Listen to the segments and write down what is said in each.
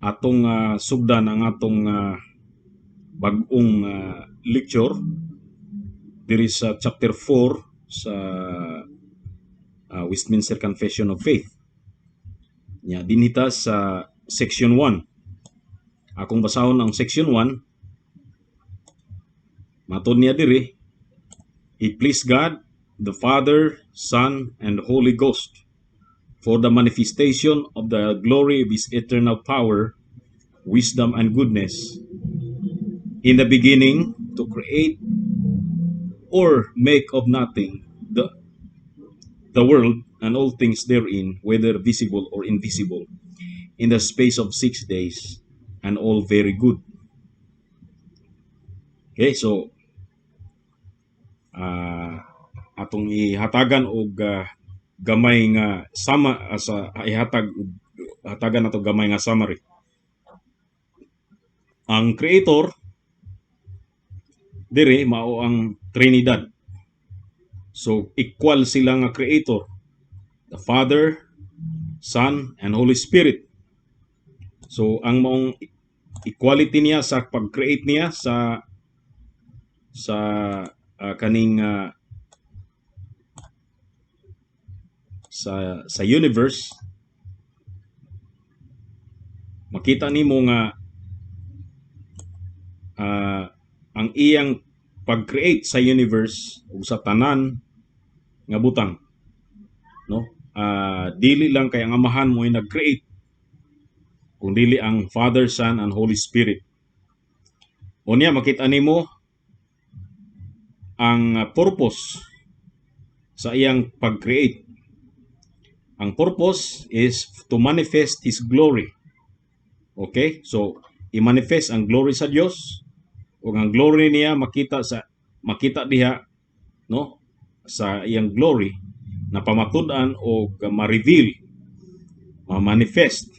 atong sugdan ang atong bag-ong lecture diri sa chapter 4 sa Westminster Confession of Faith. Nya dinita sa section 1. Akong basahon ang section 1. Matod niya diri, it pleased God, the Father, Son, and Holy Ghost, for the manifestation of the glory of His eternal power, wisdom, and goodness, in the beginning, to create or make of nothing the world and all things therein, whether visible or invisible, in the space of 6 days, and all very good. Okay, so atong ihatagan og gamay nga hatagan nato gamay nga summary. Ang creator dire mao ang Trinidad. So equal sila nga creator, the Father, Son, and Holy Spirit. So ang maong equality niya sa pag-create niya sa kaning sa universe, makita nimo nga ang iyang pag-create sa universe ug sa tanan nga butang, no? Dili lang kay ang Amahan mo ay nag-create, kundi ang Father, Son, and Holy Spirit. Unya makita nimo ang purpose sa iyang pag-create. Ang purpose is to manifest His glory. Okay? So, i-manifest ang glory sa Dios, ug ang glory niya makita diha, no, sa iyang glory na pamatud-an o ma-reveal, ma-manifest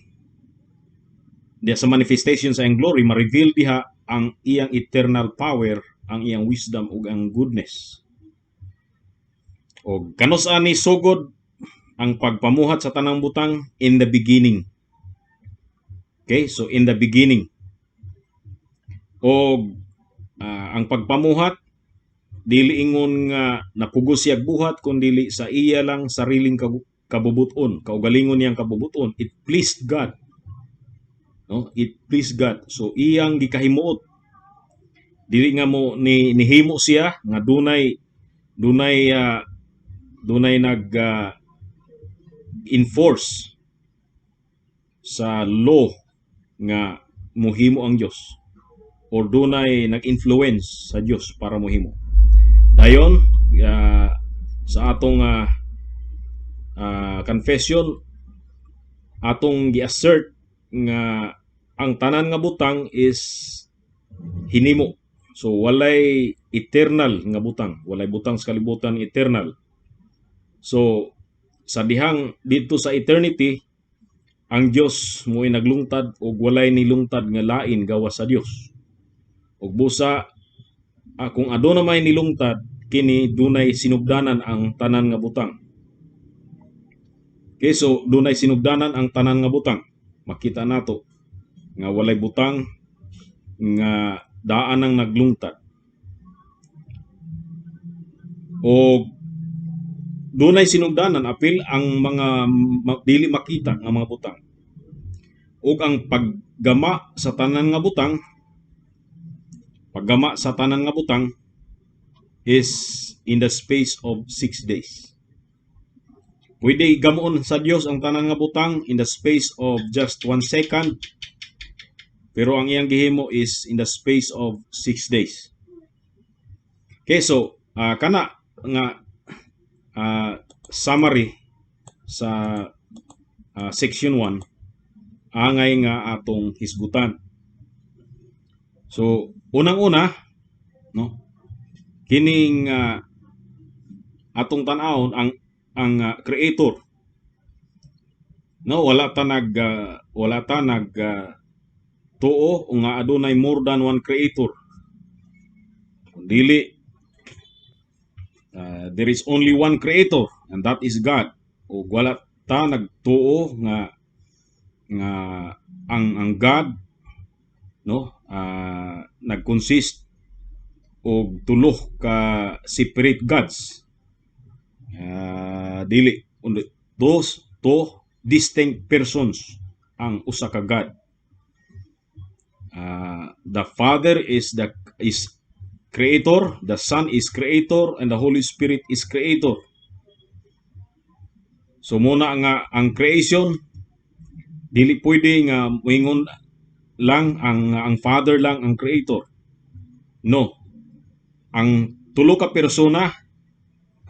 diha sa manifestation sa iyang glory, ma-reveal diha ang iyang eternal power, ang iyang wisdom ug ang goodness. O kanus ani sugod ang pagpamuhat sa tanang butang in the beginning. Okay, so in the beginning. O ang pagpamuhat dili ingon nga napugos siya buhat, kundi sa iya lang sariling kabubuton, kaugalingon niyang kabubuton. It pleased God. No, it pleased God. So iyang gikahimuot. Dili nga mo nihimo siya nga dunay nag enforce sa law nga muhimo ang Dios, or dunay nag-influence sa Dios para muhimo. Dayon sa atong confession, atong gi-assert nga ang tanan nga butang is hinimo. So walay eternal nga butang, walay butang sa kalibutan eternal. So sa dihang dito sa eternity, ang Dios mo'y naglungtad og walay nilungtad nga lain gawas sa Dios. Ug busa kung aduna may nilungtad, kini dunay sinugdanan ang tanan nga butang. Okay, so dunay sinugdanan ang tanan nga butang. Makita nato nga walay butang nga daan ang naglungtad. O dunay sinugdanan apil ang mga dili makita nga mga butang. Ug ang paggama sa tanan nga butang is in the space of 6 days. Pwede gamuon sa Dios ang tanan nga butang in the space of just 1 second, pero ang iyang gihimo is in the space of 6 days. Okay, so kana nga summary sa section 1 angay nga atong hisgutan. So unang-una, no, kining atong tan-awon ang creator, no, wala ta nag tuo nga adunay more than one creator. Dili, there is only one creator, and that is God. O wala ta nagtuo nga ang God, no, nag-consist og tulo ka separate gods. Dili those two distinct persons ang usa ka God. The Father is creator, the Son is creator, and the Holy Spirit is creator. So muna nga ang creation, dili pwede nga moingon lang ang Father lang ang creator. No. Ang tulo ka persona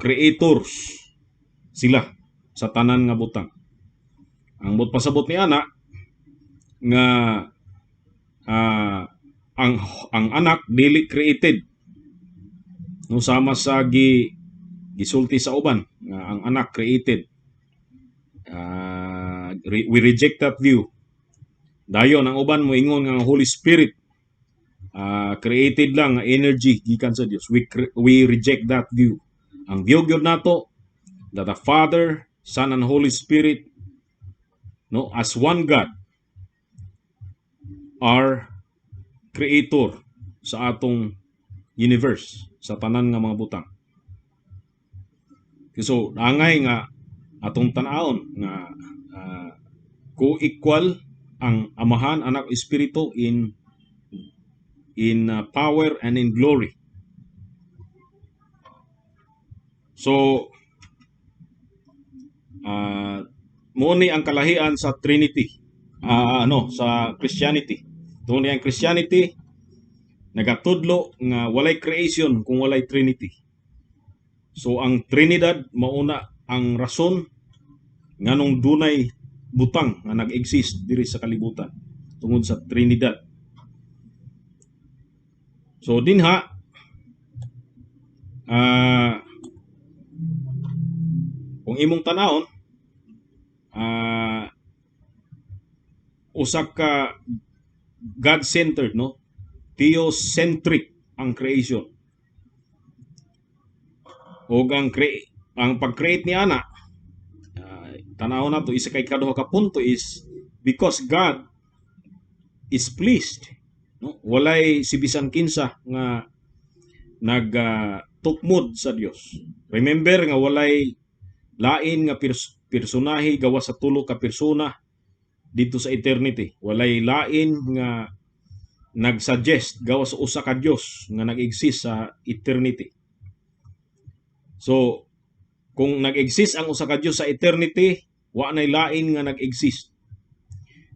creators sila sa tanan nga butang. Ang pasabot ni ana nga ang anak dili created. No, sama sa gisulti sa uban nga ang anak created. We reject that view. Dayon ang uban moingon nga ang Holy Spirit created lang nga energy gikan sa Dios. We reject that view. Ang view gyud nato that the Father, Son, and Holy Spirit, no, as one God, are creator sa atong universe, sa tanan nga mga butang. So angay nga atong tan-awon nga co-equal ang Amahan, Anak, Espiritu in power and in glory. So mo ni ang kalahian sa Trinity, sa Christianity. Doon ang Christianity nagatudlo nga walay creation kung walay Trinity. So ang Trinidad mauna ang rason nganong dunay butang nga nag-exist diri sa kalibutan tungod sa Trinidad. So dinha kung imong tanawon usa ka God-centered, no? Theocentric ang creation. O ang pag-create ni ana, tanaw na to, isa kay kaduha ka punto is because God is pleased, no? Walay si bisan kinsa nga nagtukmod sa Dios. Remember nga walay lain nga personahe gawa sa tulo ka persona dito sa eternity. Walay lain nga nagsuggest gawa sa usa ka Dios nga nag-exist sa eternity. So kung nag-exist ang usa ka Dios sa eternity, wa nay lain nga nag-exist.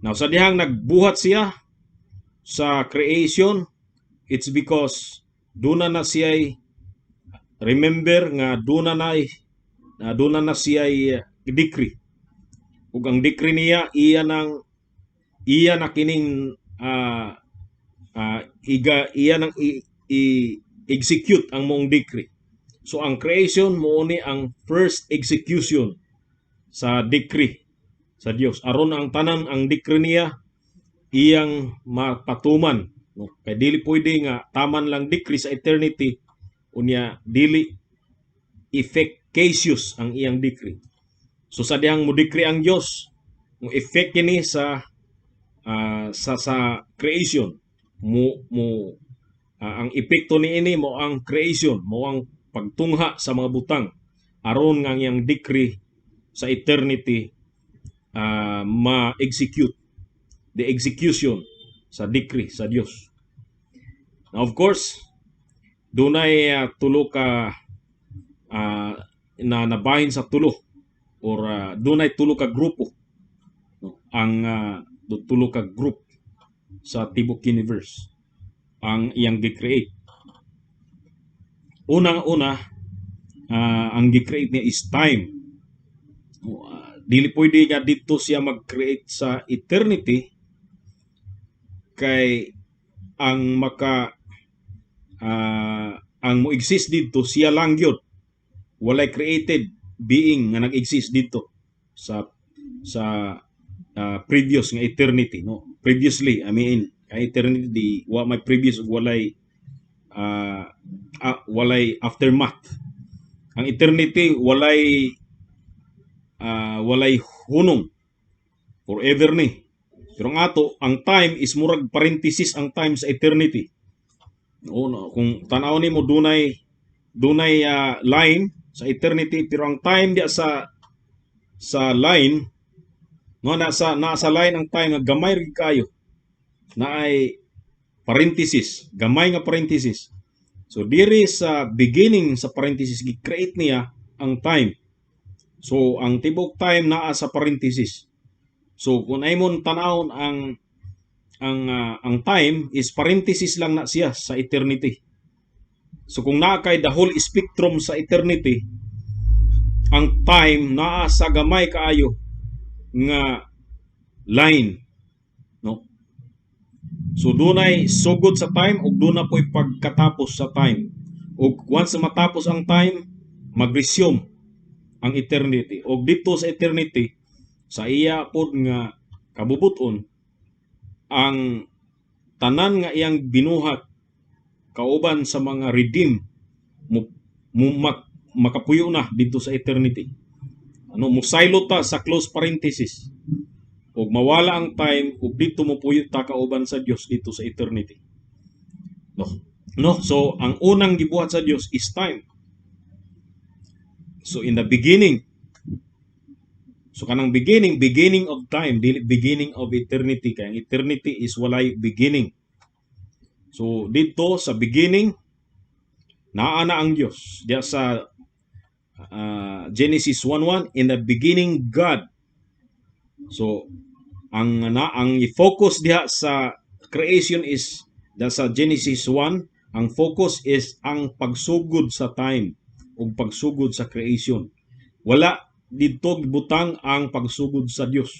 Now sa dihang nagbuhat siya sa creation, it's because duna na siya, remember nga duna na siya decree. Ug ang decree niya iya na kining iya nang i-execute ang mong decree. So ang creation mo ni ang first execution sa decree sa Dios. Aron ang tanan ang decree niya iyang mapatuman, no? Kay dili pwede nga taman lang decree sa eternity unya dili efficacious ang iyang decree. So sa dihang mo decree ang Dios, mo effect kini sa creation ang epekto niini mo ang creation, mo ang pagtungha sa mga butang aron nga iyang decree sa eternity ma-execute the execution sa decree sa Dios. Now of course dunay tulo ka na nabahin sa tulo or dunay tulo ka grupo, no? Ang tulo ka group sa tibok universe ang iyang gi-create. Unang-una ang gi-create niya is time. Dili pwede nga dito siya mag-create sa eternity kay ang ang mo exist dito siya lang gyud. Walay created being nga nag-exist dito sa previous nga eternity, no? Previously, I mean, eternity wa may previous walay aftermath. Ang eternity walay hunong forever ni. Pero ang ato, ang time is murag parenthesis ang time sa eternity. No, kung tanaw nimo dunay line sa eternity, pero ang time dia sa line, no, nasa line ang time nga gamay rig kayo. Na ay parenthesis, gamay nga parenthesis. So diri sa beginning sa parenthesis gi-create niya ang time. So ang tibok time naa sa parenthesis. So kung aymon tanawon ang time is parenthesis lang na siya sa eternity. So kung naa kay the whole spectrum sa eternity, ang time naa sa gamay kaayo nga line, no? So dunay sugod sa time ug duna poy pagkatapos sa time. Ug once matapos ang time, mag-resume ang eternity. Ug dito sa eternity, sa iya pod nga kabubuton, ang tanan nga iyang binuhat kauban sa mga redeem makapuyo na dito sa eternity. Musaylo ta sa close parenthesis. Ug mawala ang time ug dito mo puyo ta kauban sa Dios dito sa eternity. No, so ang unang gibuhat sa Dios is time. So in the beginning, so kanang beginning of time, dili beginning of eternity, kay ang eternity is walay beginning. So dito sa beginning naa na ang Dios. Diya sa Genesis 1:1, in the beginning God. So ang focus diha sa creation is sa Genesis 1, ang focus is ang pagsugod sa time ug pagsugod sa creation. Wala dito gibutang ang pagsugod sa Dios.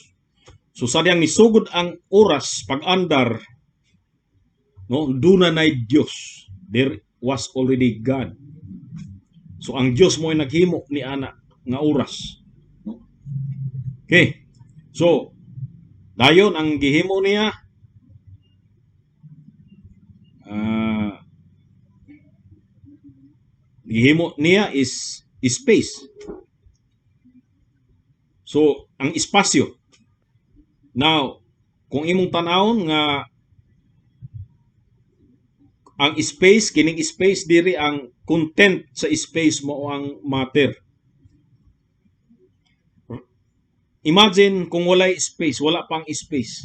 So sa diyang nisugod ang oras pag-andar, no, duna nay Dios. There was already God. So ang Dios mo ay naghimo ni ana nga oras. No? Okay. So dayon ang gihimo niya is space. So ang espasyo. Now, kung imong tan-awon nga ang space, kining space diri ang content sa space mo ang matter. Imagine kung walay space, wala pang space.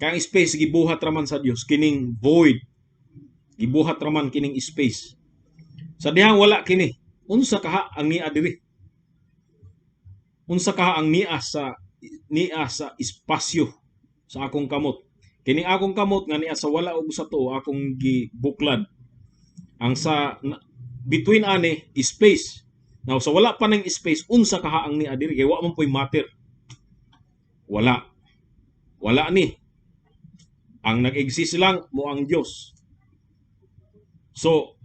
Kaya ang space gibuhat raman sa Dios, kining void. Gibuhat raman kining space. Sa dihang wala kini, unsa kaha ang niya diri? Unsa kaha ang niya sa espasyo sa akong kamot? Kining akong kamot nga niya sa wala ug sa tuo akong gibuklad. Ang sa between ani space. Now sa wala pa ning space, unsa kaha ang niya diri? Kay wa man poy matter. Wala. Wala ni. Ang nag-exist lang mo ang Dios. So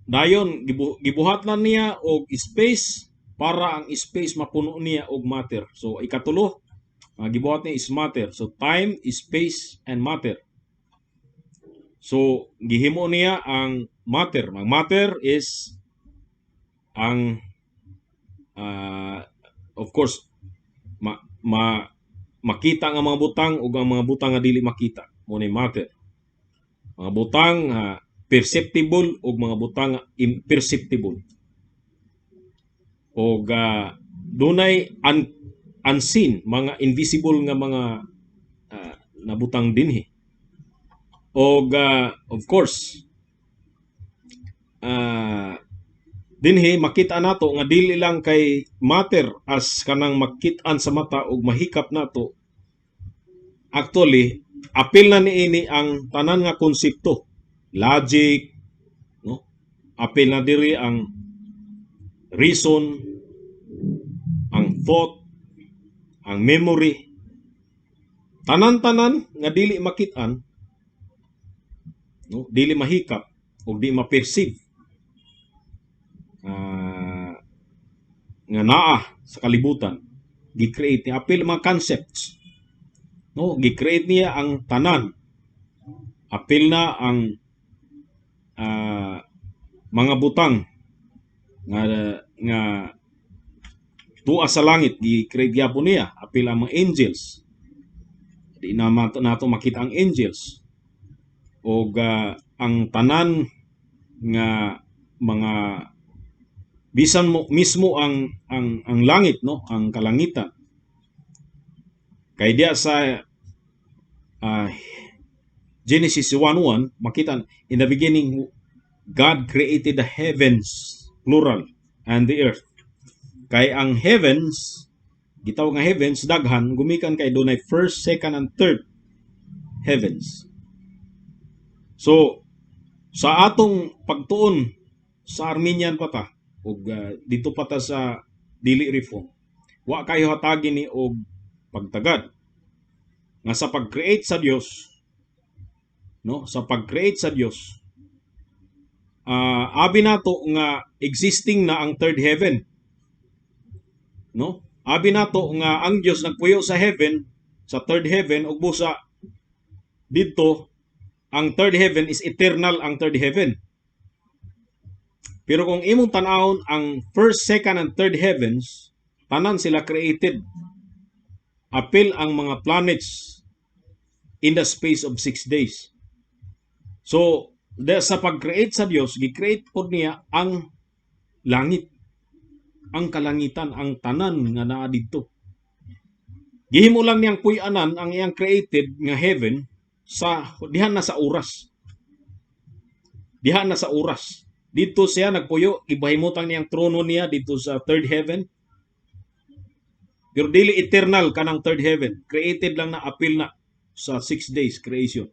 dayon gibuhat na niya og space para ang space mapuno niya og matter. So ikatulo, gibuhat niya is matter. So time, space, and matter. So gihimo niya ang matter. Ang matter is ang of course makita nga mga butang ug ang mga butang nga dili makita. Mo ni matter. Mga butang perceptible ug mga butang imperceptible. Og dunay unseen, mga invisible nga mga nabutang dinhi. Og of course dinhi makita nato nga dili lang kay matter as kanang makit-an sa mata ug mahikap nato. Actually, apil na niini ang tanan nga konsepto. Logic, no? Apil na diri ang reason, ang thought, ang memory. Tanan-tanan nga dili makit-an, no? Dili mahikap o di ma-perceive nga naa sa kalibutan, gi-create niya apil mga concepts, no? Gi-create niya ang tanan. Apil na ang mga butang nga tuwa sa langit, gi-create gyapon niya. Apil ang mga angels, di na nato makita ang angels o ang tanan nga mga bisan mo mismo ang langit, no, ang kalangitan. Kay diya sa Genesis 1:1 makita, in the beginning God created the heavens, plural, and the earth. Kay ang heavens, gitawag nga heavens, daghan, gumikan kay dunay first, second, and third heavens. So, sa atong pagtuon sa Armenian pata, o dito pata sa dili reform, wa kayo hatagi ni og pagtagad nga sa pag-create sa Dios, no, sa pag-create sa Dios, abi nato nga existing na ang third heaven, no, abi nato nga ang Dios nagpuyo sa heaven, sa third heaven, ug busa dito ang third heaven is eternal, ang third heaven. Pero kung imong tan-awon ang first, second, and third heavens, tanan sila created. Apil ang mga planets in the space of 6 days. So, sa pag-create sa Dios, gi-create po niya ang langit, ang kalangitan, ang tanan nga naa dito. Gihimo lang niyang puy-anan ang iyang created nga heaven sa diha na sa oras. Diha na sa oras. Dito siya nagpuyo, ibahimutang niyang trono niya dito sa third heaven. Pero dili eternal kanang third heaven. Created lang na, apil na sa 6 days creation.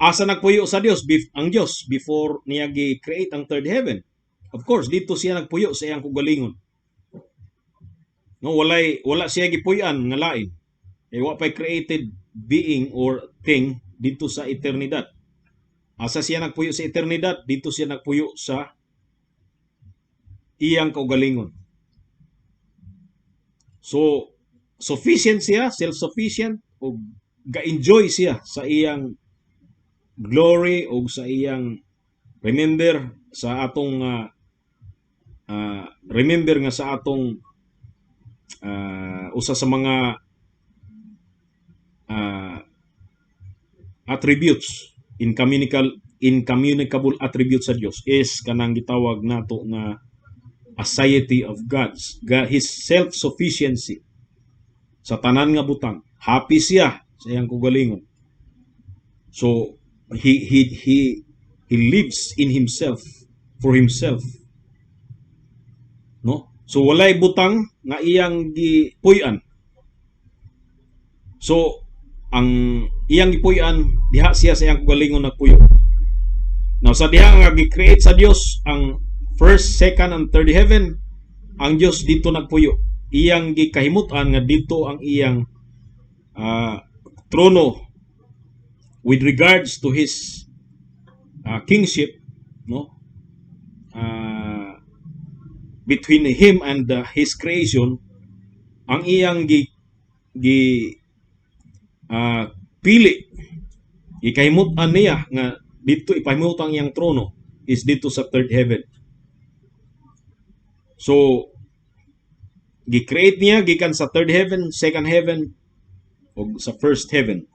Asa nagpuyo sa Dios, ang Dios before niya gi-create ang third heaven. Of course, dito siya nagpuyo sa iyang kugalingon. No, wala siya gipuy-an nga lain. Wa pay created being or thing dito sa eternidad. Asa siya nagpuyo sa eternidad, dito siya nagpuyo sa iyang kaugalingon. So, sufficient siya, self-sufficient, o ga-enjoy siya sa iyang glory o sa iyang remember sa atong usa sa mga attributes, incommunicable attributes sa Dios is kanang gitawag nato nga aseity of His self-sufficiency sa tanan nga butang. Happy siya sa iyang kugalingon. So he lives in himself, for himself, no? So walay butang nga iyang gipuy-an. So ang iyang gipuy-an, diha siya sa iyang kugalingon nagpuyo. Now sa diha nga gi-create sa Dios ang first, second, and third heaven, ang Dios dito nagpuyo. Iyang gikahimutan nga dito ang iyang trono with regards to his kingship, no? Between him and his creation, ang iyang pili, ikahimutan niya nga dito ipahimutan iyang trono is dito sa third heaven. So gi-create niya gikan sa third heaven, second heaven, o sa first heaven.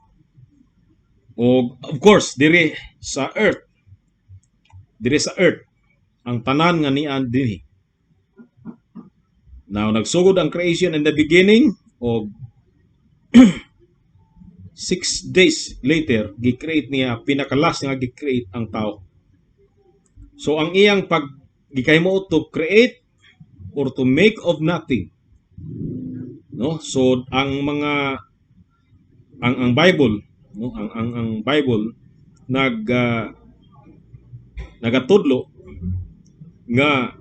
O of course dire sa earth, ang tanan nga nian dinhi. Now nagsugod ang creation in the beginning, o 6 days later gi-create niya, pinakalas nga gi-create ang tao. So ang iyang pag gikahimo to create or to make of nothing, no? So ang Bible, no, ang Bible nagatudlo nga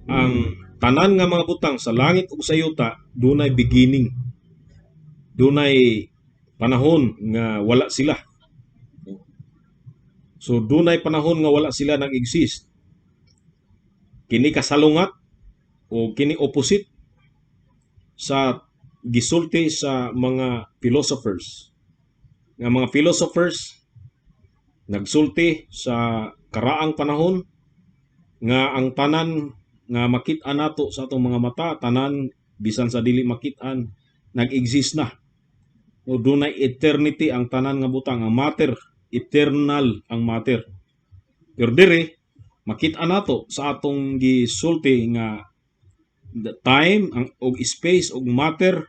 ang tanan nga mga butang sa langit ug sa yuta dunay beginning, dunay panahon nga wala sila. So dunay panahon nga wala sila nag-exist. Kini kasalungat o kini opposite sa gisulti sa mga philosophers. Nga mga philosophers nagsulti sa karaang panahon nga ang tanan nga makit-an nato sa atong mga mata, tanan bisan sa dili makit-an, nag-exist na. O dunay eternity ang tanan nga butang, ang matter, eternal ang matter. Pero dire makita nato sa atong gisulti nga the time og space og matter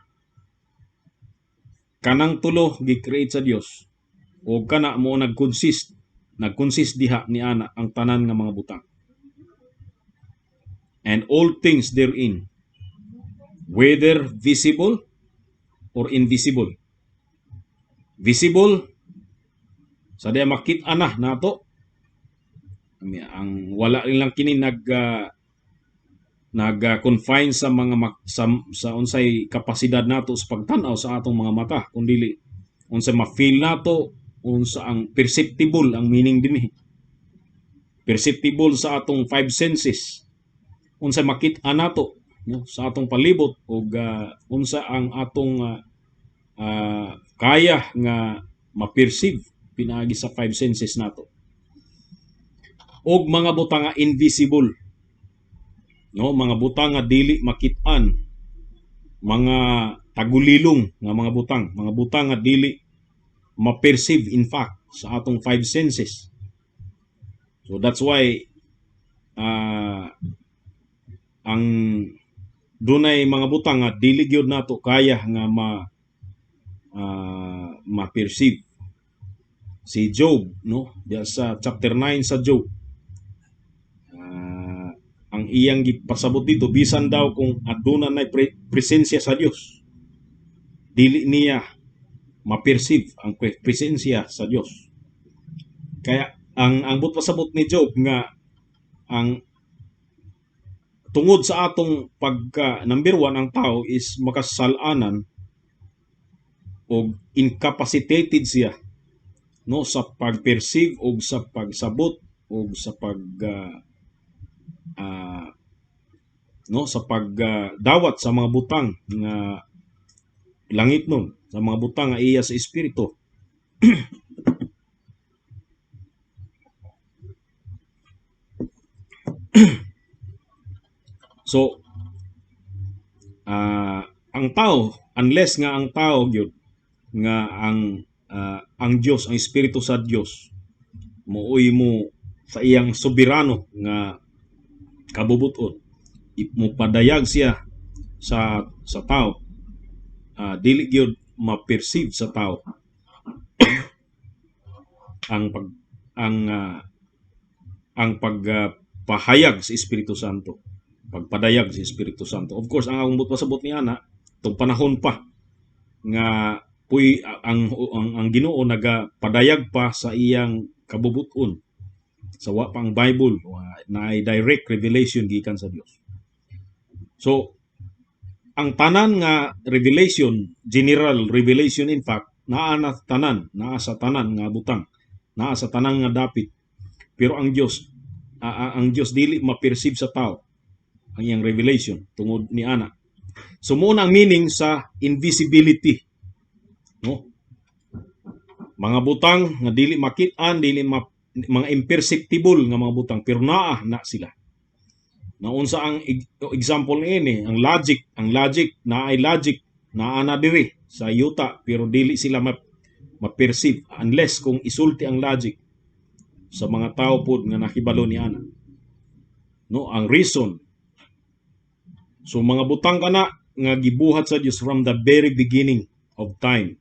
kanang tulo gi-create sa Dios. O kana mo nag-consist diha ni ana ang tanan nga mga butang. And all things therein, whether visible or invisible. Visible, sa diya makita na nato, ang wala lang kini nag-confine sa mga sa unsay kapasidad nato sa pagtan-aw sa atong mga mata, kundi unsay ma-feel nato, unsa ang perceptible ang meaning dinhi. Perceptible sa atong five senses, unsa makita nato no, sa atong palibot ug unsa ang atong kaya nga ma-perceive pinaagi sa five senses nato. Og mga butang nga invisible, no, mga butang nga dili makit-an, mga tagulilong nga mga butang nga dili ma-perceive in fact sa atong five senses. So that's why ang dunay mga butang nga dili gyud nato kaya nga ma-perceive. Si Job, no, diya sa chapter 9 sa Job, ang iyang gipasabot dito, bisan daw kung aduna nay presensya sa Dios, dili niya ma-perceive ang presensya sa Dios. Kaya ang pasabot ni Job nga ang tungod sa atong pagka number one, ang tao is makasalanan o incapacitated siya, no, sa pag-perceive o sa pagsabot o sa no, sa pagdawat sa mga butang nga langit nun, sa mga butang nga iya sa espiritu. So ang tao, unless nga ang tao gyud nga ang Dios, ang espiritu sa Dios muuy mo sa iyang soberano nga kabubuton, mo padayag siya sa tao, dili gyud ma-perceive sa tao ang pagpahayag sa Espiritu Santo, pagpadayag sa Espiritu Santo. Of course, ang akong pasabot ni ana tong panahon pa nga ang Ginoo nagapadayag pa sa iyang kabubuton sa wa pang Bible na ay direct revelation gikan sa Dios. So ang tanan nga revelation, general revelation, in fact naa sa tanan nga butang, naa sa tanan nga dapit. Pero ang Dios dili ma-perceive sa tao ang iyang revelation tungod ni ana. So mo ang meaning sa invisibility, no? Mga butang nga dili makit-an, mga imperceptible nga mga butang, pero naa na sila. Naunsa ang example niini, ang logic naa na diri sa yuta, pero dili sila ma-perceive unless kung isulti ang logic sa mga tao pod nga nakibalo ni ana, no, ang reason. So mga butang kana nga gibuhat sa Dios from the very beginning of time.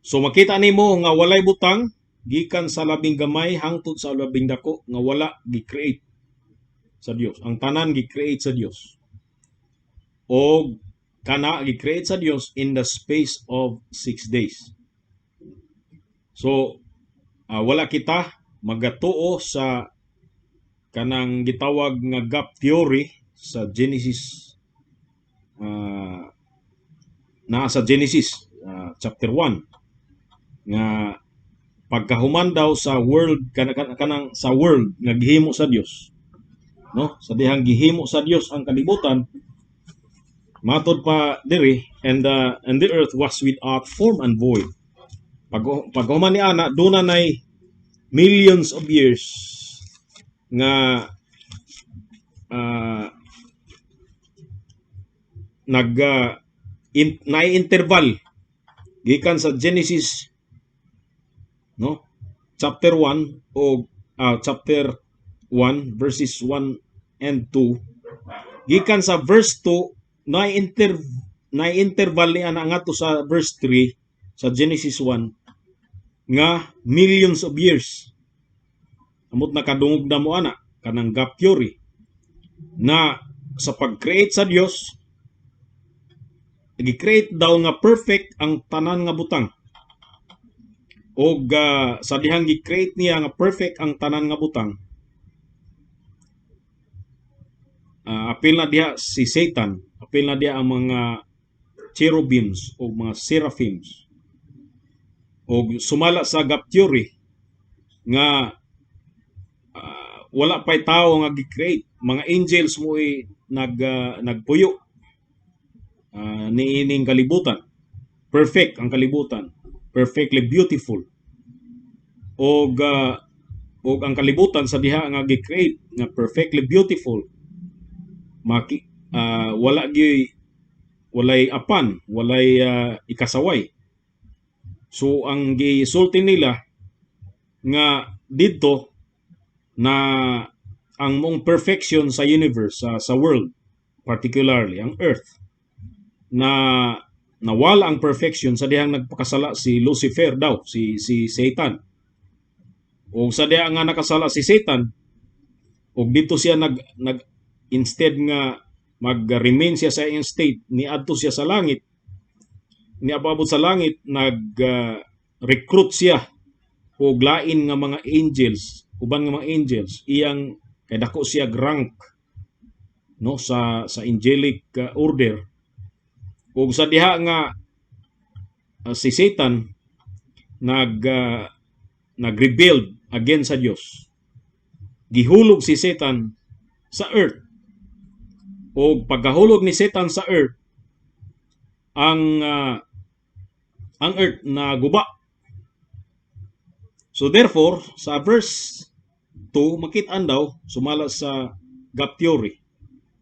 So makita nimo nga walay butang gikan sa labing gamay hangtod sa labing dako nga wala gi-create sa Dios. Ang tanan gi-create sa Dios. O kana gi-create sa Dios in the space of 6 days. So wala kita magatuo sa kanang gitawag nga gap theory sa Genesis, sa Genesis chapter 1 nga pagkahuman daw sa world kanang sa world nga gihimo sa Dios, no, sa dihang gihimo sa Dios ang kalibutan, matod pa diri, and the earth was without form and void. Paghuman ni ana dunay millions of years nga na-interval gikan sa Genesis, no, chapter 1 o chapter 1 verses 1 and 2 gikan sa verse 2 na-interval ni ana ngadto sa verse 3 sa Genesis 1 nga millions of years. Amot nakadungog na mo ana kanang gap theory na sa pag-create sa Dios, gi-create daw nga perfect ang tanan nga butang. O sa dihang gi-create niya nga perfect ang tanan nga butang, apil na diha si Satan, apil na diha ang mga cherubims o mga seraphims. O sumala sa gap theory nga wala pa'y tao nga gi-create, mga angels mo nagpuyo niining kalibutan. Perfect ang kalibutan, perfectly beautiful. Og ang kalibutan sa diha nga gi-create nga perfectly beautiful, walay apan, walay ikasaway. So ang gisulti nila nga didto na ang mong perfection sa universe, sa world, particularly ang earth, na nawala ang perfection sa dihang nagpakasala si Lucifer daw, si Satan. O sa diha nga nakasala si Satan, og dito siya nag instead nga mag-remain siya sa iyang state, niadto siya sa langit, niabot sa langit, recruit siya og lain nga mga angels, uban nga mga angels, iyang kay dako siya rank, no, sa angelic order. Ug sa diha nga si Satan nag-rebelled against sa Dios, gihulog si Satan sa earth. O pagkahulog ni Satan sa earth, ang earth na guba. So therefore, sa verse 2 makit-an daw sumala sa gap theory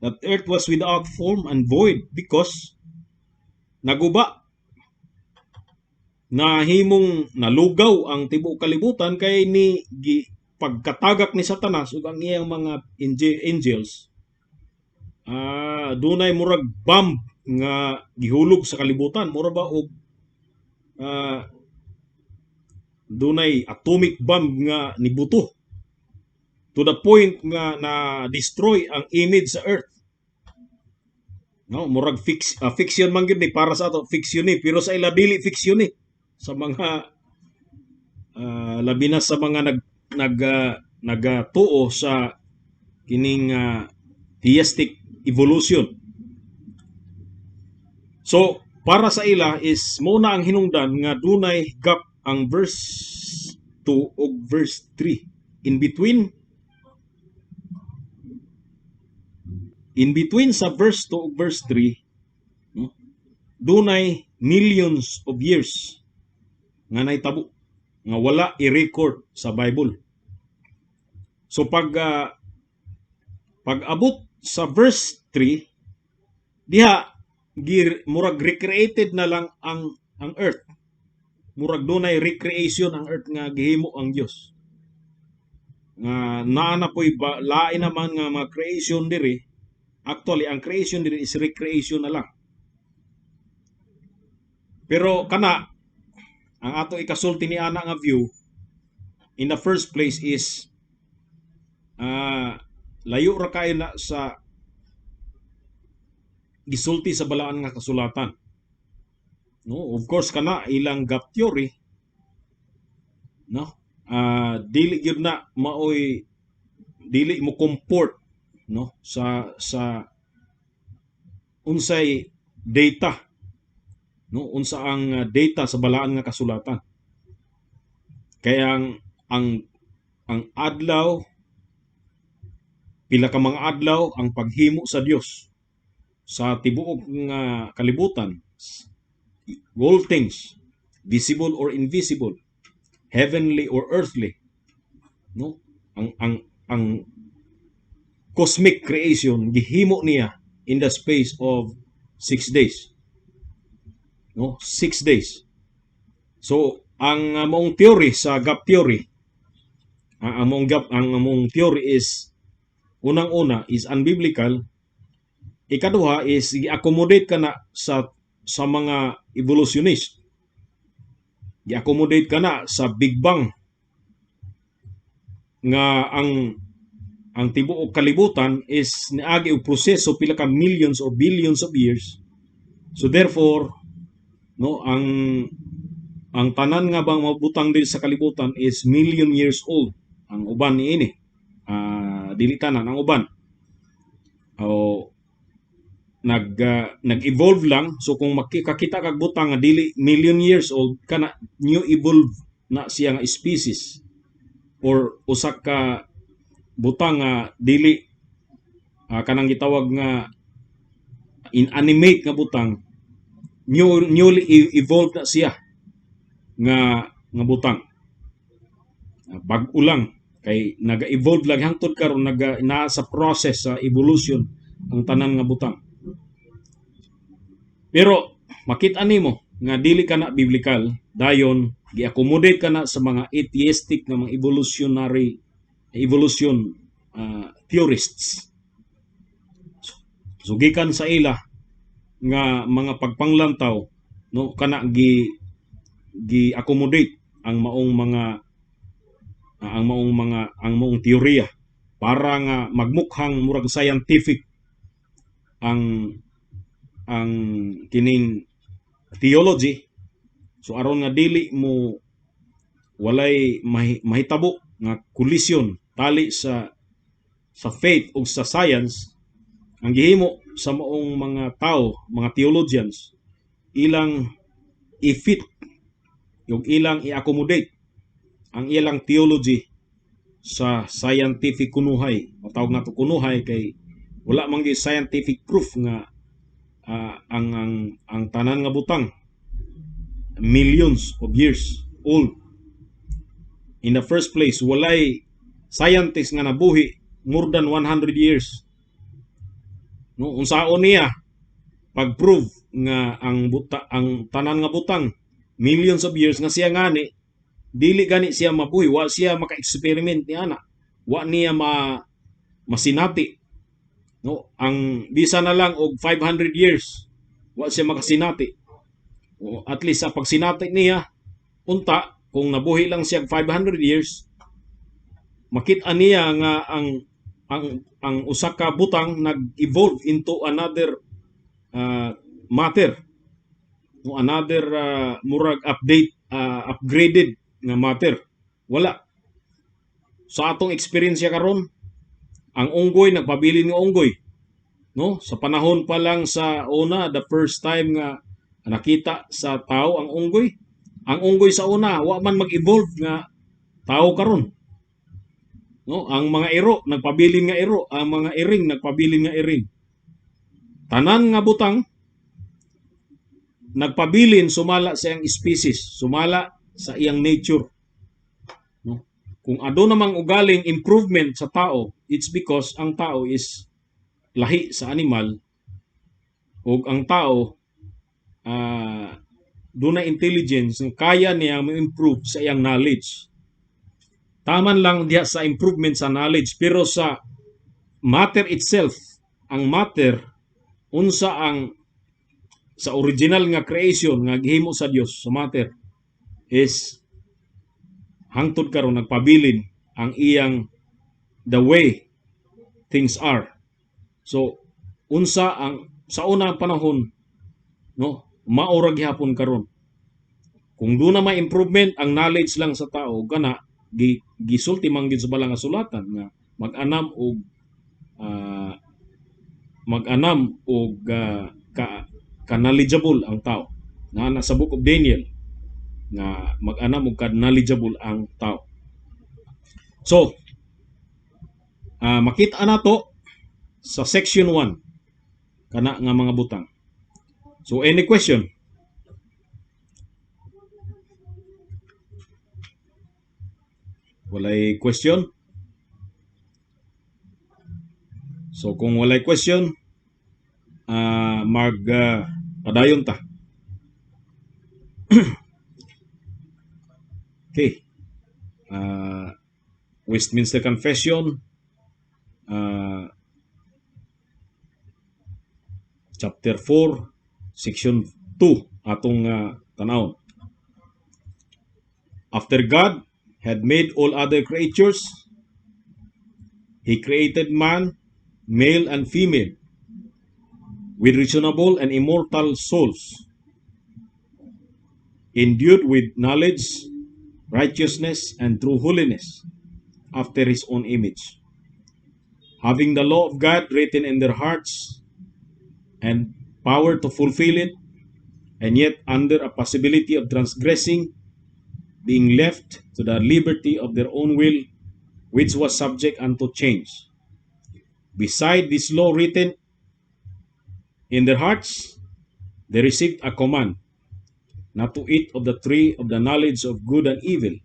that earth was without form and void because naguba, nahimong nalugaw ang tibuok kalibutan kay ni pagkatagak ni Satanas ug ang iyang mga angels, dunay murag bomb nga gihulog sa kalibutan, mura ba og dunay atomic bomb nga nibuto to the point nga na destroy ang image sa earth. No, murag fiction man gid ni para sa ato, fiction ni, pero sa ila dili fiction ni. Sa mga labi na sa mga nagatuo sa kining theistic evolution. So para sa ila is muna ang hinungdan nga dunay gap ang verse 2 ug verse 3. In between sa verse 2 ug verse 3, no, dunay millions of years nga naitabo nga wala i-record sa Bible. So pag abot sa verse 3, diha murag recreated na lang ang earth. Murag dunay recreation ang earth nga gihimo ang Dios. Nga naa na po'y lain naman nga mga creation diri. Actually, ang creation diri is recreation na lang. Pero kana ang ato ikasulti ni ana nga view in the first place is layo ra kayo na sa gisulti sa balaan nga kasulatan. No, of course kana ilang gap theory, no, dili gyud na maoy, dili mo comport, no, sa unsay data, no, unsa ang data sa balaan nga kasulatan. Kaya ang adlaw, pila ka mga adlaw ang paghimo sa Dios sa tibuok nga kalibutan, all things, visible or invisible, heavenly or earthly, no, ang cosmic creation gihimo niya in the space of 6 days. no, 6 days. So ang mong theory sa gap theory, ang mong theory is unang-una is unbiblical, ikaduha is i-accommodate ka na sa mga evolutionist, i-accommodate ka na sa Big Bang nga ang tibuok kalibutan is niagi og proseso pila ka millions or billions of years. So therefore, no, ang tanan nga bang mabutang din sa kalibutan is million years old. Ang uban niini, dili tanan ang uban. O nag-evolve lang. So kung makikita kag butang nga dili million years old, kana new evolve na siya nga species or usa ka butang nga dili kanang gitawag nga inanimate nga butang, newly evolved na siya nga butang. Bag-o lang kay naga-evolve lang hangtod karon naa sa process sa evolution ang tanan nga butang. Pero makita nimo nga dili ka na biblical, dayon gi-accommodate ka na sa mga atheistic nga mga evolution theorists. So gikan sa ila nga mga pagpanglantaw, no, kana gi-accommodate ang maong teorya para nga magmukhang murag scientific ang kining theology. So aron nga dili mo walay mahitabo nga collision tali sa faith o sa science, ang gihimo sa maong mga tao, mga theologians, ilang i-fit yung ilang i-accommodate ang ilang theology sa scientific kunuhay. Matawag nato kunuhay kay wala man gyud scientific proof nga ang tanan nga butang millions of years old. In the first place, walay scientist nga nabuhi more than 100 years. No, unsaon niya pag-prove nga ang tanan nga butang millions of years nga siya ngani dili gani siya mabuhi, wa siya maka-experiment ni ana, wa niya masinati. No, ang bisa na lang og 500 years wa siya makasinati. O at least sa pagsinati niya unta kung nabuhi lang siya 500 years, makita niya nga ang usa ka butang nag-evolve into another matter, o another murag upgraded nga matter. Wala. Sa atong experience karon, ang unggoy nagpabilin nga unggoy, no, sa panahon pa lang sa una, the first time nga nakita sa tao ang unggoy sa una wa man mag-evolve nga tao karon. No, ang mga iro nagpabilin nga iro, ang mga iring nagpabilin nga iring. Tanan nga butang nagpabilin sumala sa iyang species, sumala sa iyang nature. No? Kung ado namang ugaling improvement sa tao, it's because ang tao is lahi sa animal, o ang tao doon na intelligence na kaya niya ma-improve sa iyang knowledge. Taman lang diya sa improvement sa knowledge, pero sa matter itself, ang matter, unsa ang sa original nga creation nga gihimo sa Dios sa matter, is hangtod karon nagpabilin ang iyang the way things are. So unsa ang sa unang panahon, no, mao ra gihapon karon. Kung do na may improvement ang knowledge lang sa tao, kana gisulti man gid sa balang nga sulatan nga mag-anam og knowledgeable ang tao. Na sa Book of Daniel nga mag-anam og knowledgeable ang tao. So makita nato sa section 1 kana nga mga butang. So any question? Walay question? So kung walay question, padayon ta. Okay. Westminster Confession, chapter 4, section 2, atong tanawon. After God had made all other creatures, He created man, male and female, with reasonable and immortal souls, endued with knowledge, righteousness, and true holiness, after His own image, having the law of God written in their hearts, and power to fulfill it, and yet under a possibility of transgressing, being left to the liberty of their own will, which was subject unto change. Beside this law written in their hearts, they received a command not to eat of the tree of the knowledge of good and evil,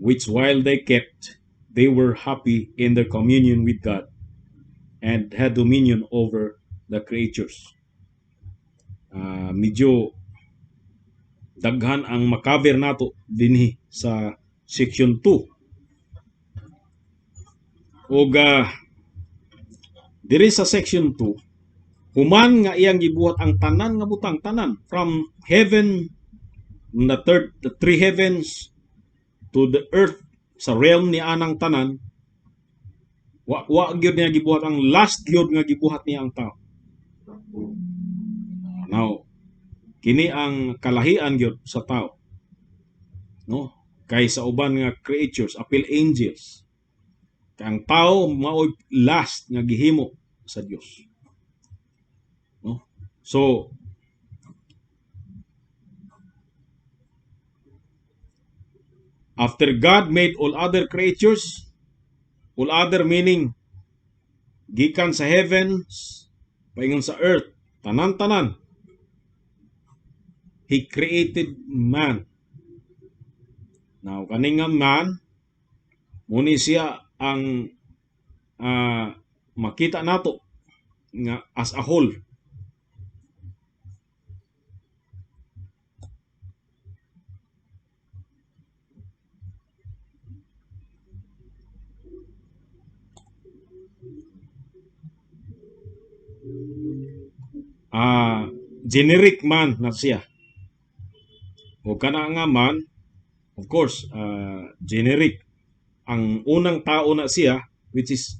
which while they kept, they were happy in their communion with God, and had dominion over the creatures. Medyo daghan ang makaber nato dinhi sa section 2. Og diri sa section 2, human nga iyang gibuhat ang tanan nga butang, tanan from heaven, the three heavens to the earth, sa realm ni anang tanan, wa gyud niya gibuhat, ang last gyud nga gibuhat niya ang tao. Now, kini ang kalahian gyud sa tao, no, kay sa uban nga creatures, apil angels, kay ang tao mao'y last nga gihimo sa Dios, no. So after God made all other creatures, all other meaning gikan sa heavens paingon sa earth, tanan-tanan, He created man. Now, kaning nga man, muni siya ang makita nato nga as a whole. Generic man na siya. O kana nga man, of course, generic. Ang unang tao na siya, which is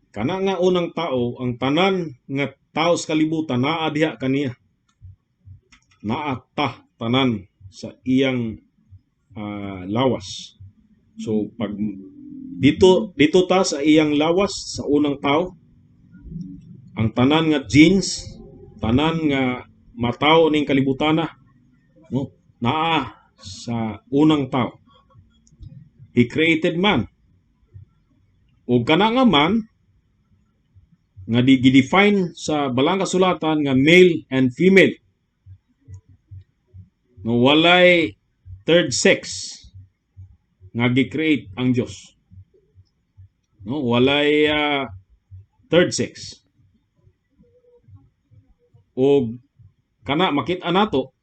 kana nga unang tao, ang tanan nga tao sa kalibutan naa diha kaniya, naata tanan sa iyang lawas. So pag dito ta sa iyang lawas, sa unang tao, ang tanan nga genes, tanan nga matawo ning kalibutan, no, naa sa unang tao. He created man. O kana nga man nga gi-define sa balang kasulatan nga male and female, no, walay third sex nga gi-create ang Dios, no, walay third sex. O kana makita nato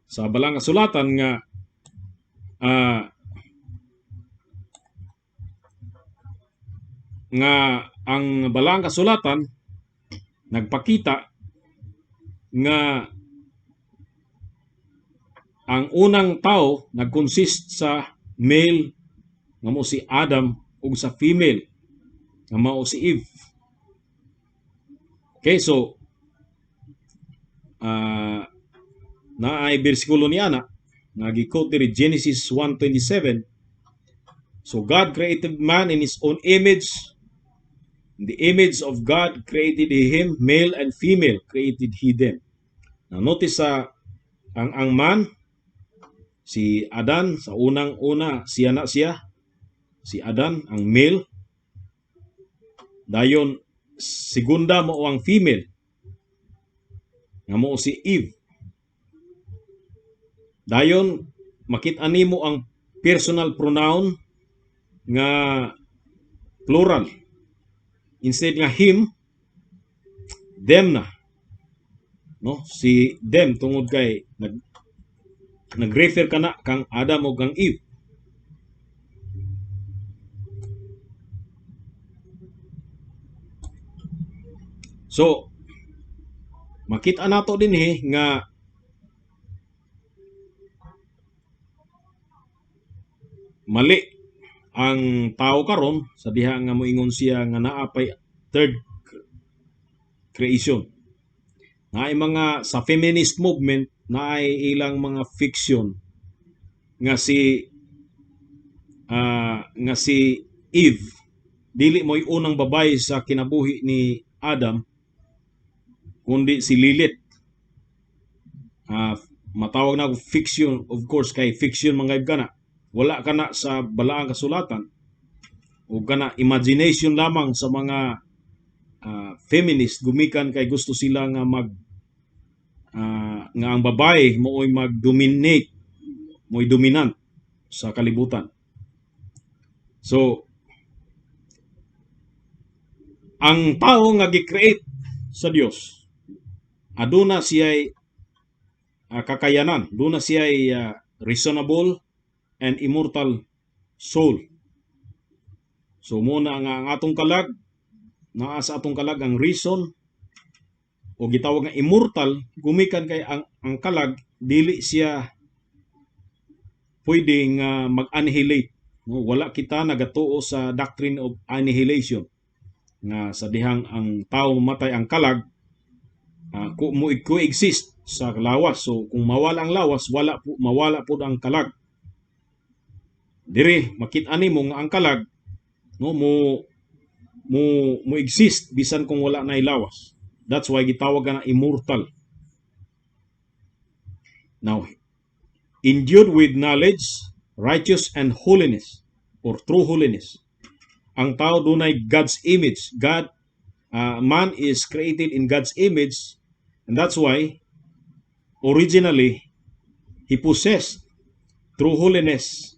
sa balang kasulatan nga ang balang kasulatan nagpakita nga ang unang tao nagkonsist sa male nga mao si Adam ug sa female nga mao si Eve. Okay, so naay bersikulo ni ana nga gi-quote diri Genesis 1:27. So God created man in His own image. In the image of God created He him, male and female created He them. Now notice ang man, si Adan, sa unang-una siya na siya, si Adan ang male. Dayon segunda mo ang female nga mo si Eve. Dayon makita nimo ang personal pronoun nga plural. Instead nga him, them na. no, si them tungod kay nag-refer kana kang Adam o kang Eve. So makita nato dinhi nga mali ang tao karon sa diha nga moingon siya nga naa pay third creation. Naay mga sa feminist movement naay ilang mga fiction nga si Eve dili mo'y unang babae sa kinabuhi ni Adam kundi si Lilith. Matawag na fiction, of course, kay fiction mga kana. Wala kana sa balaang kasulatan o kana imagination lamang sa mga feminist gumikan kay gusto sila nga nga ang babae mooy mag-dominate, mooy dominant sa kalibutan. So ang tao nga gi-create sa Dios aduna siya'y kakayanan, aduna siya'y reasonable and immortal soul. So muna nga ang atong kalag, naa sa atong kalag ang reason o gitawag nga immortal, gumikan kay ang kalag dili siya pwedeng mag-annihilate. No? Wala kita nagatuo sa doctrine of annihilation nga sa dihang ang tao mamatay ang kalag coexist sa lawas. So kung mawala ang lawas, mawala po ang kalag. Dire makita nimo nga ang kalag no mo exist bisan kung wala na lawas. That's why gitawag na immortal. Now, endued with knowledge, righteous and holiness or true holiness. Ang tao dunay God's image. Man is created in God's image, and that's why originally he possessed true holiness,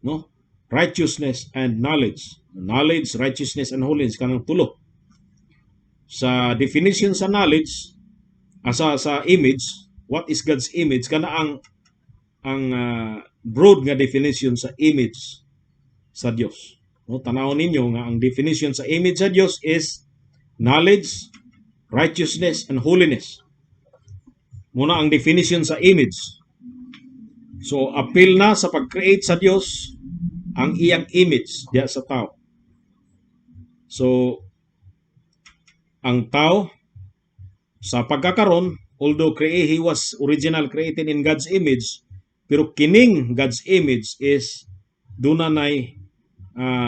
no, righteousness and knowledge. Knowledge, righteousness and holiness kanang tulo. Sa definition sa knowledge, sa image, what is God's image? Kana ang broad nga definition sa image sa Dios. No, tanaw ninyo nga ang definition sa image sa Dios is knowledge, righteousness, and holiness. Muna ang definition sa image. So, appeal na sa pag-create sa Dios ang iyang image diya sa tao. So, ang tao sa pagkakaroon, although he was original created in God's image, pero kining God's image is dunay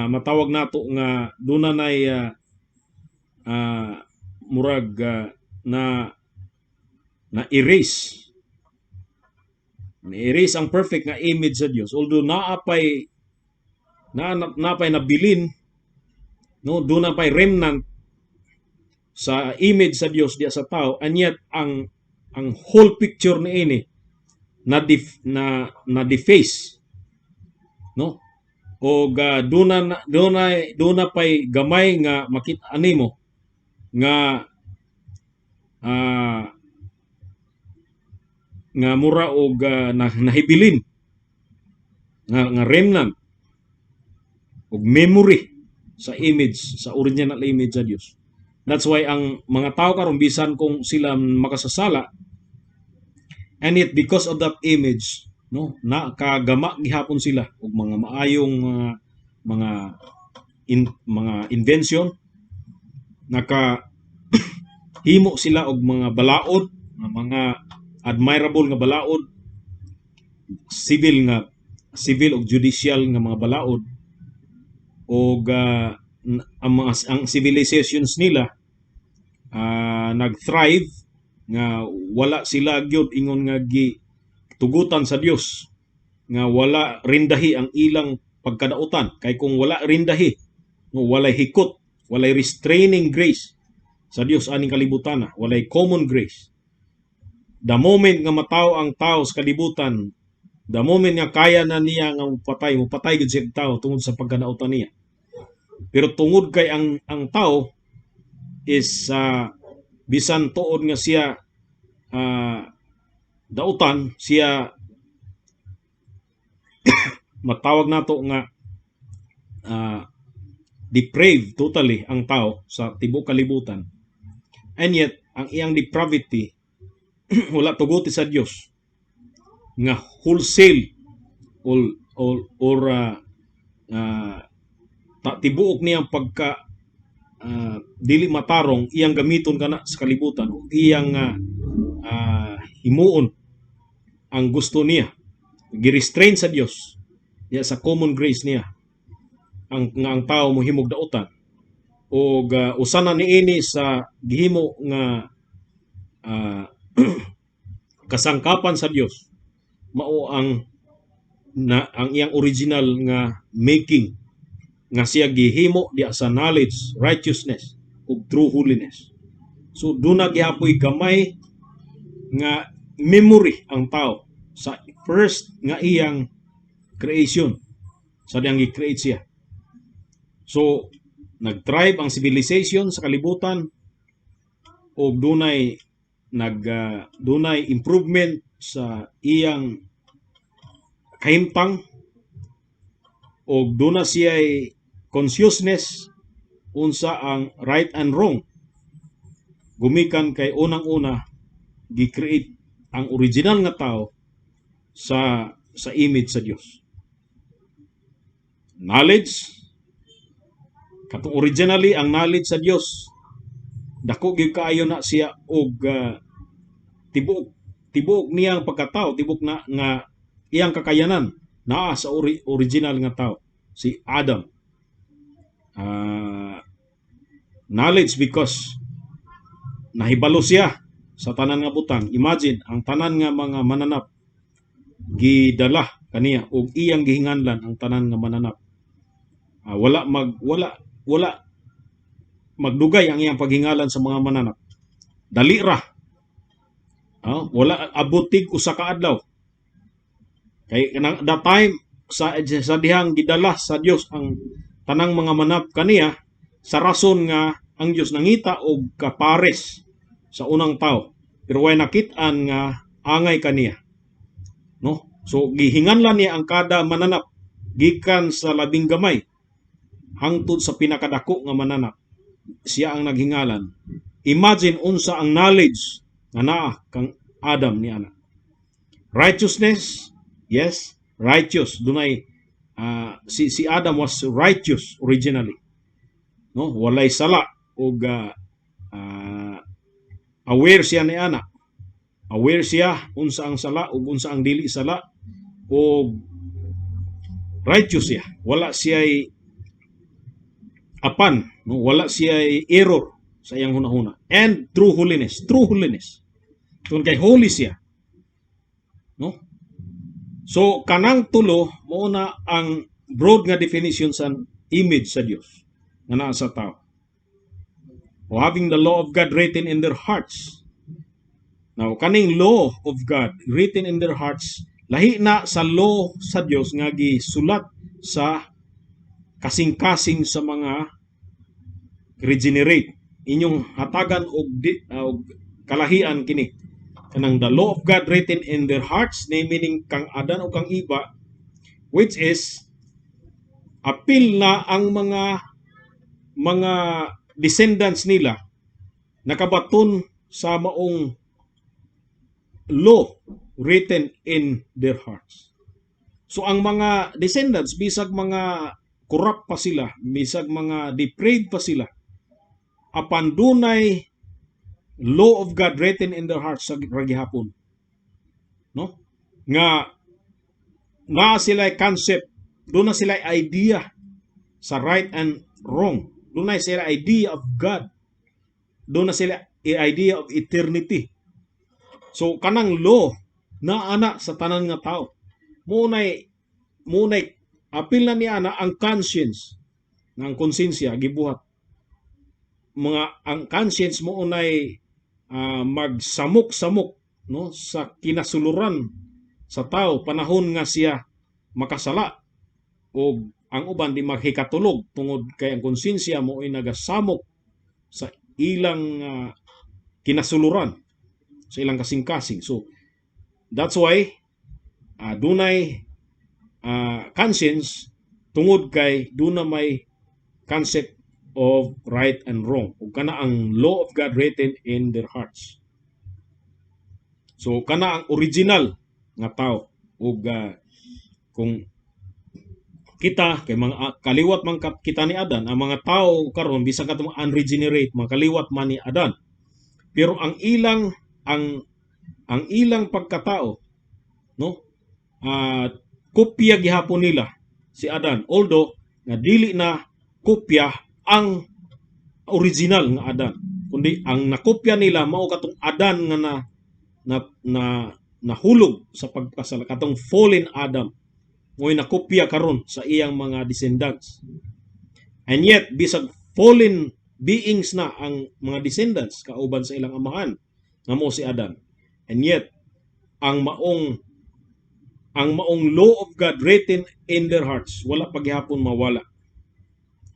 matawag nato nga dunay murag na erase. Na-erase ang perfect nga image sa Dios. Although naapay nabilin, no, doon pay remnant sa image sa Dios diya sa tao, and yet ang whole picture niini na deface, no? O duna pay gamay nga makita nimo nga mura og nahibilin nga remnant og memory sa image, sa original image sa Dios. That's why ang mga tao karon bisan kung sila makasasala, and yet because of that image, no, nakagama gihapon sila og mga maayong mga invention, himo sila og mga balaod, mga admirable nga balaod, civil og judicial nga mga balaod, og ang civilizations nila nag-thrive nga wala sila gyud ingon nga tugutan sa Dios, nga wala rindahi ang ilang pagkadautan. Kay kung wala rindahi, no, walay hikot, walay restraining grace sa Dios aning kalibutan, walay common grace. The moment nga mataw ang tao sa kalibutan, the moment nga kaya na niya nga mupatay gud siya tao tungod sa pagkadautan niya. Pero tungod kay ang tao is bisan tuod nga siya dautan siya matawag nato nga depraved totally ang tao sa tibuok kalibutan, and yet ang iyang depravity wala tuguti sa Dios nga wholesale or tibuok niyang pagka dili matarong iyang gamiton kana sa kalibutan, iyang himuon ang gusto niya, girestrain sa Dios ya sa common grace niya ang tao mohimog dautan, o usana niini sa gihimo nga kasangkapan sa Dios mao ang iyang original nga making nga siya gihimo diya sa knowledge, righteousness ug true holiness. So doon na gihapoy gamay nga memory ang tao sa first nga iyang creation, sa diyang gi-create siya. So nag-thrive ang civilization sa kalibutan ug dunay improvement sa iyang kahimtang, ug duna siya consciousness unsa ang right and wrong, gumikan kay unang-una gi-create ang original nga tao sa image sa Dios. Knowledge, katong originally ang knowledge sa Dios dako gyud kaayo na siya, og tibuok niyang pagkatao, tibuok na nga iyang kakayanan naa sa original nga tao, si Adam. Knowledge because nahibalo siya sa tanan nga butang. Imagine ang tanan nga mga mananap gidala kaniya ug iyang gihinganlan ang tanan nga mananap. Wala magdugay ang iyang paghingalan sa mga mananap. Dali ra. Wala abutig usa ka adlaw. Kay that time sa dihang gidala sa Dios ang tanang mga manap kaniya sa rason nga ang Dios nangita og kapares sa unang tao, pero way nakit-an nga angay kaniya, no? So gihinganlan niya ang kada mananap gikan sa labing gamay hangtod sa pinakadako nga mananap, siya ang naghingalan. Imagine unsa ang knowledge nga naa kang Adam ni ana. Righteousness, yes, righteous. Dunay si Adam was righteous originally, no? Walay sala ug aware siya ni ana. Aware siya unsa ang sala ug unsa ang dili sala, ug righteous siya. Wala siya apan, no? Wala siya error sa iyang hunahuna. And true holiness. Tungod kay holy siya, no? So kanang tulo mao na ang broad nga definition sa image sa Dios nga naa sa tao. O having the law of God written in their hearts. Now kaning law of God written in their hearts lahi na sa law sa Dios nga gisulat sa kasing-kasing sa mga regenerate. Inyong hatagan og kalahian kini. Kanang the law of God written in their hearts, meaning kang Adan o kang Iba, which is apil na ang mga descendants nila nakabaton sa maong law written in their hearts. So ang mga descendants, bisag mga corrupt pa sila, bisag mga depraved pa sila, apan dunay law of God written in their hearts sa gihapon, no? Nga na sila concept, doon na sila idea sa right and wrong, doon na sila idea of God, doon na sila idea of eternity. So kanang law na ana sa tanan nga tao, munay apil na niya na ang conscience, ng konsensya gibuhat. Ang conscience mo unay magsamok-samok, no, sa kinasuluran sa tao panahon nga siya makasala, o ang uban di maghikatulog tungod kay ang konsensya mo ay nagasamok sa ilang kinasuluran. sa ilang kasing-kasing. So that's why dunay conscience tungod kay duna may concept of right and wrong. Ug kana ang law of God written in their hearts. So kana ang original nga tao. Ug kung kita kay mga kaliwat man kita ni Adan, ang mga tao karon bisan katong unregenerate, mga kaliwat man ni Adan. Pero ang ilang pagkatao, no? Kopya gihapon nila si Adan, although nga dili na kopya ang original nga Adan, kundi ang nakopya nila mao katong Adan nga nahulog sa pagkasala, katong fallen Adam mo'y nakopya karon sa iyang mga descendants. And yet bisag fallen beings na ang mga descendants kauban sa ilang amahan nga mao si Adan, and yet ang maong law of God written in their hearts wala paghihapon mawala.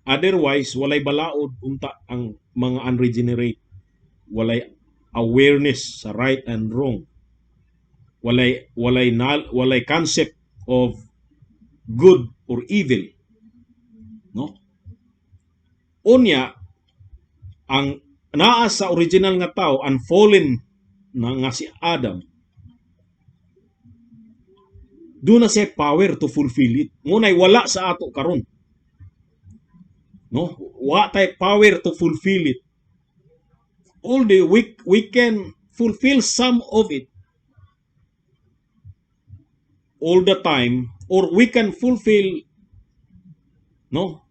Otherwise walay balaod unta ang mga unregenerate, walay awareness sa right and wrong, walay concept of good or evil, no? Unya ang naa sa original nga tao, ang fallen nga si Adam, doon na siya power to fulfill it. Ngunay wala sa ato karon, no? Wa tay power to fulfill it. Although we can fulfill some of it all the time, or we can fulfill, no,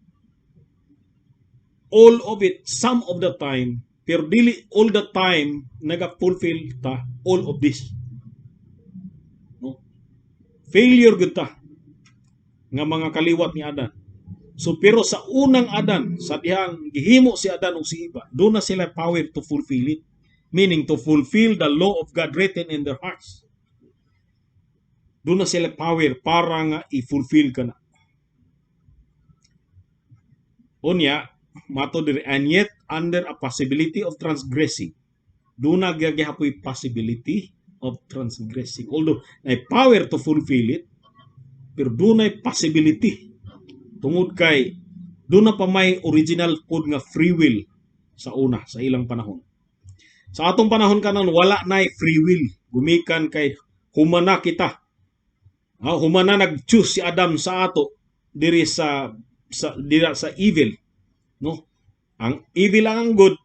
all of it some of the time, pero dili all the time naga-fulfill ta all of this, no? Failure gud ta nga mga kaliwat ni Adan. So pero sa unang Adan, sa dihang gihimo si Adan ug si Eva, doon na sila power to fulfill it, meaning to fulfill the law of God written in their hearts. Doon na sila power para nga i-fulfill ka na. Unya, mato diri, and yet under a possibility of transgressing. Doon na gihapoy possibility of transgressing. Although na power to fulfill it, pero doon na possibility. Tungod kay doon na pa may original pod nga free will sa una, sa ilang panahon. Sa atong panahon kanon wala na free will. Gumikan kay humana kita. Humana nag-choose si Adam sa ato diri sa evil, no? Ang evil lang ang good.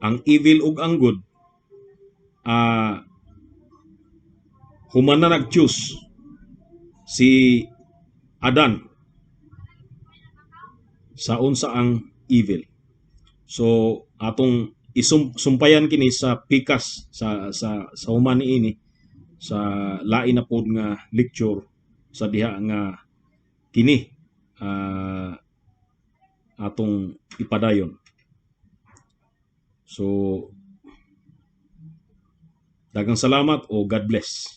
Ang evil ug ang good, humana nag-choose si Adan sa unsa ang evil. So atong isumpayan kini sa pikas sa human niini sa lain na pod nga lecture sa diha nga kini atong ipadayon. So daghang salamat o God bless.